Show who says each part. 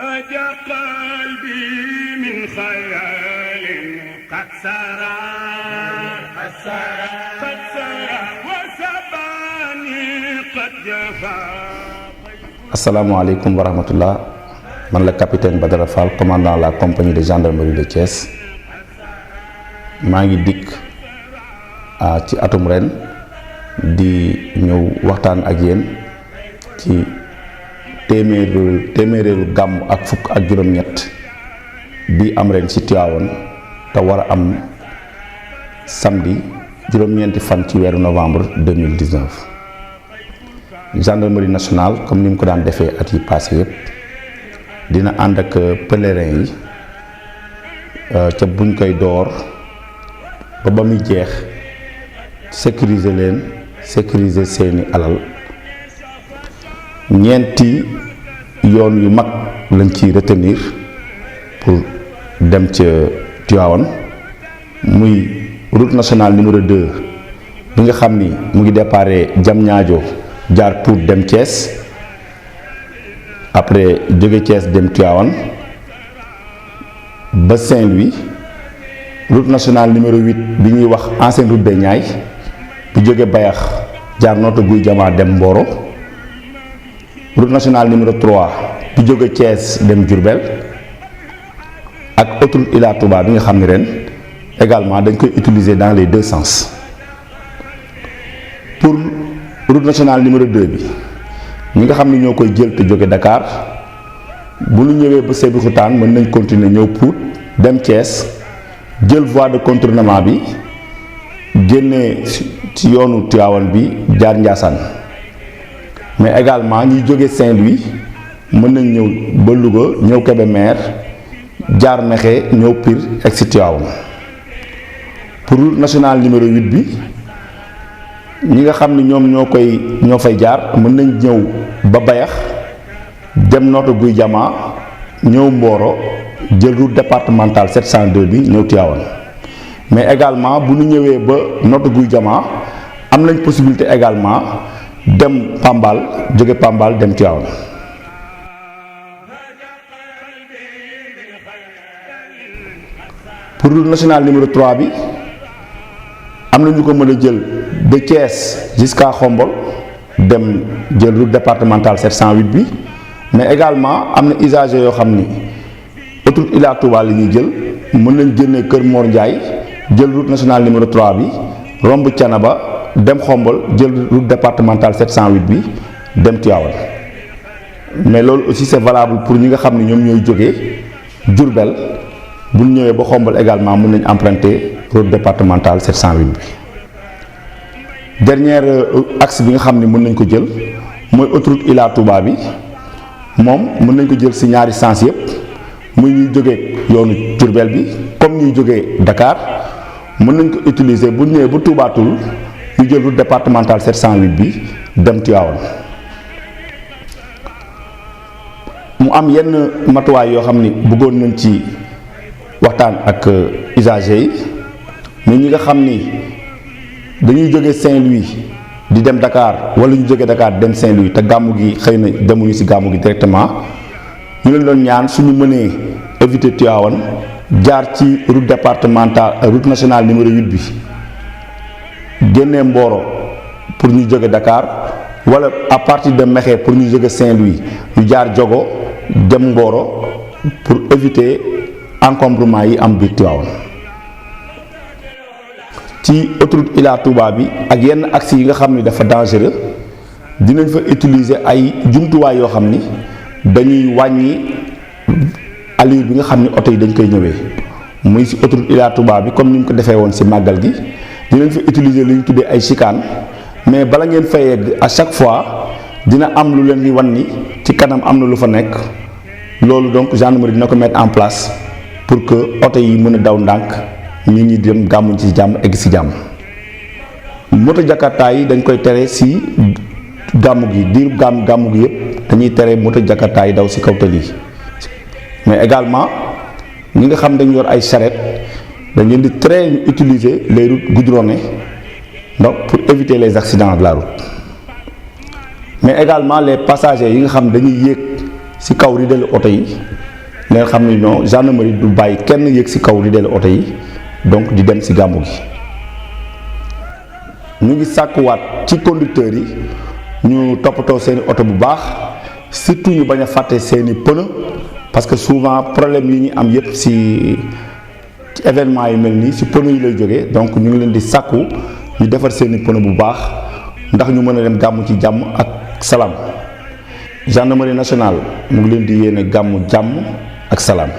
Speaker 1: أجا قلبي من خيال قد سرى وسباني قد جفا.
Speaker 2: Assalamualaikum warahmatullah. Man la capitaine Badara Fall, commandant la compagnie de gendarmerie de Thiès. maa ngi dikk ci atum ren di ñëw waxtaan ak yéen ci téeméeréelu gàmm ak fukk ak juróom-ñett bi am ren ci Tivaouane te war a am samedi juróom-ñeenti fan ci weeru novembre 2019. Gendarmerie nationale comme ni mu ko daan defee at yi passé yëpp dina ànd ak pèlerin yi ca buñ koy door ba muy jeex sécuriser leen sécuriser seeni alal ñeenti yoon yu mag lañ ci retenir pour dem ca Tivaouane muy route nationale numéro 2 bi nga xam ni mu ngi déparé Diamniadio jaar pour dem Thiès après jóge Thiès dem Tivaouane ba Saint-Louis. Route nationale numéro 8 bi ñuy wax ancienne route des Niayes bu jóge Bayax jaar Notto Gouye Diama dem Mboro. Route nationale numéro 3 bi jóge Thiès dem Diourbel ak autoroute Ila Touba bi nga xam ne ren également dañ koy utiliser dans les deux sens. Pour route nationale numéro 2 bi ñi nga xam ne ñoo koy jël te jóge Dakar bu ñu ñëwee ba Sébikotane mën nañ continuer ñëw Pout dem Thiès jël voie de contournement bi génnee ci yoonu Tivaouane bi jaar Ndiassane. Mais également ñi jóge Saint-Louis mën nañ ñëw ba Louga ñëw Kébémer jaar Mekhe ñëw Pire ak ci Tivaouane. Pour route nationale numéro 8 bi ñi nga xam ne ñoom ñoo fay jaar mën nañ ñëw ba Bayax dem Notto Gouye Diama ñëw Mboro jël route départementale 702 bi ñëw Tivaouane. Mais également bu ñu ñëwee ba Notto Gouye Diama am nañ possibilité également dem Pambal jóge Pambal dem Tivaouane. Pour route nationale numéro 3 bi am na ñu ko mën a jël de Thiès jusqu'à Khombol dem jël route départementale 708 bi. Mais également am na usagers yoo xam ni autoroute Ila Touba la ñuy jël mën nañ génnee Kër Mor Ndiaye jël route nationale numéro 3 bi romb Thiénaba dem Khombol jël route départementale 708 bi dem Tivaouane. Mais loolu aussi c'est valable pour ñi nga xam ne ñoom ñooy jógee Diourbel bu ñu ñëwee ba Khombol également mën nañ emprunter route départementale 708 bi. Dernier axe bi nga xam ne mën nañ ko jël mooy autoroute Ila Touba bi moom mën nañ ko jël ci ñaari sens yëpp muy ñuy jógee yoonu Diourbel bi comme ñuy jógee Dakar mën nañ ko utiliser bu ñëwee bu Touba Toul ñu jël route départementale 708 bi dem Tivaouane. mu am yenn matuwaay yoo xam ni bëggoon nañ ci waxtaan ak usagers yi mais ñi nga xam ni dañuy jóge Saint-Louis di dem Dakar wala ñu jóge Dakar dem Saint-Louis te gàmmu gi xëy na demuñu ci gàmmu gi directement ñu leen doon ñaan suñu mënee éviter Tivaouane jaar ci route départementale route nationale numéro 8 bi génnee Mboro pour ñu jóge Dakar wala à partir de Mekhe pour ñu jóge Saint-Louis ñu jaar Diogo dem Mboro pour éviter encombrement yi am biir Tivaouane. ci autoroute Ila Touba bi ak yenn axes yi nga xam ni dafa dangereux dinañ fa utiliser ay jumtuwaay yoo xam ni dañuy wàññi allure bi nga xam ni oto yi dañ koy ñëwee muy ci autoroute Ila Touba bi comme ni ñu ko defee woon ci màggal gi dinañ fa utiliser lu ñu tuddee ay chicane mais bala ngeen fa yegg à chaque fois dina am lu leen di wan ni ci kanam am na lu fa nekk loolu donc gendarmerie dina ko mettre en place pour que oto yi mën a daw ndànk nit ñi dem gàmmuñ ci jàmm egg ci jàmm. moto jakarta yi dañ koy tere ci gàmmu gi diiru gàmmu gi yëpp dañuy tere moto jakarta yi daw ci kaw tali mais également ñi nga xam dañ yor ay charrette dañ leen di tere ñu utiliser les routes goudronnées donc pour éviter les accidents de la route. Mais également les passagers yi nga xam dañuy yéeg ci kaw ridelu oto yi ngeen xam ni non gendarmerie du bàyyi kenn yëg ci kaw ridelu oto yi donc di dem ci gàmmu gi. ñu ngi sàkkuwaat ci conducteurs yi ñu toppatoo seeni oto bu baax surtout ñu bañ a fàtte seeni pneu parce que souvent problème yi ñu am yépp ci événement yi mel nii ci pneu yi lay jógee donc ñu ngi leen di sàkku ñu defar seeni pneu bu baax ndax ñu mën a dem gàmmu ci jàmm ak salaam. Gendarmerie nationale mu ngi leen di yéene gàmmu jàmm ak salaam.